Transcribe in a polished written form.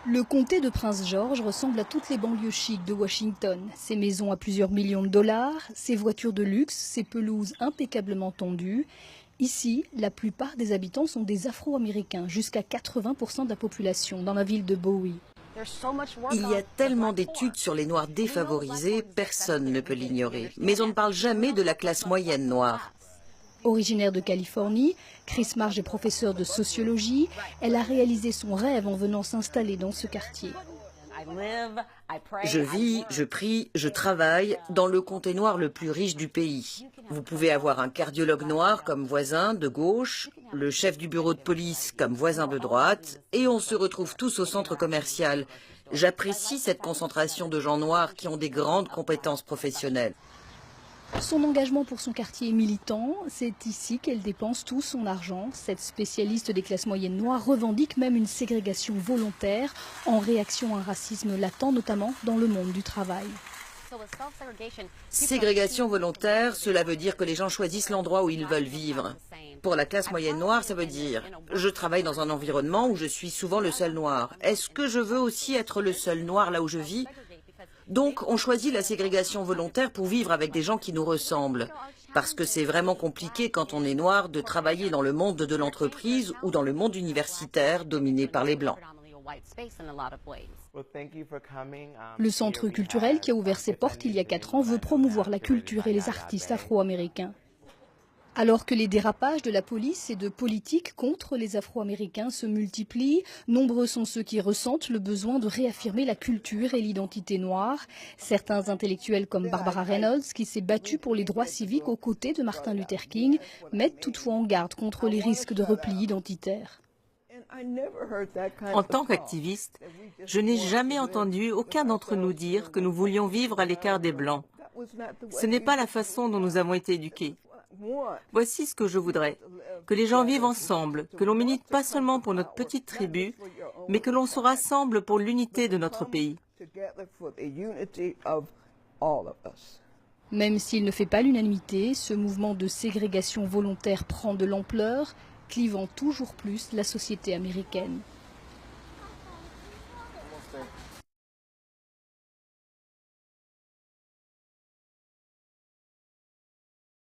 Le comté de Prince George ressemble à toutes les banlieues chics de Washington. Ses maisons à plusieurs millions de dollars, ses voitures de luxe, ses pelouses impeccablement tondues. Ici, la plupart des habitants sont des Afro-Américains, jusqu'à 80% de la population, dans la ville de Bowie. Il y a tellement d'études sur les Noirs défavorisés, personne ne peut l'ignorer. Mais on ne parle jamais de la classe moyenne noire. Originaire de Californie, Chris Marge est professeure de sociologie. Elle a réalisé son rêve en venant s'installer dans ce quartier. Je vis, je prie, je travaille dans le comté noir le plus riche du pays. Vous pouvez avoir un cardiologue noir comme voisin de gauche, le chef du bureau de police comme voisin de droite, et on se retrouve tous au centre commercial. J'apprécie cette concentration de gens noirs qui ont des grandes compétences professionnelles. Son engagement pour son quartier est militant. C'est ici qu'elle dépense tout son argent. Cette spécialiste des classes moyennes noires revendique même une ségrégation volontaire en réaction à un racisme latent, notamment dans le monde du travail. Ségrégation volontaire, cela veut dire que les gens choisissent l'endroit où ils veulent vivre. Pour la classe moyenne noire, ça veut dire je travaille dans un environnement où je suis souvent le seul noir. Est-ce que je veux aussi être le seul noir là où je vis ? Donc, on choisit la ségrégation volontaire pour vivre avec des gens qui nous ressemblent. Parce que c'est vraiment compliqué quand on est noir de travailler dans le monde de l'entreprise ou dans le monde universitaire dominé par les Blancs. Le centre culturel qui a ouvert ses portes il y a 4 ans veut promouvoir la culture et les artistes afro-américains. Alors que les dérapages de la police et de politique contre les Afro-Américains se multiplient, nombreux sont ceux qui ressentent le besoin de réaffirmer la culture et l'identité noire. Certains intellectuels comme Barbara Reynolds, qui s'est battue pour les droits civiques aux côtés de Martin Luther King, mettent toutefois en garde contre les risques de repli identitaire. En tant qu'activiste, je n'ai jamais entendu aucun d'entre nous dire que nous voulions vivre à l'écart des Blancs. Ce n'est pas la façon dont nous avons été éduqués. Voici ce que je voudrais, que les gens vivent ensemble, que l'on milite pas seulement pour notre petite tribu, mais que l'on se rassemble pour l'unité de notre pays. Même s'il ne fait pas l'unanimité, ce mouvement de ségrégation volontaire prend de l'ampleur, clivant toujours plus la société américaine.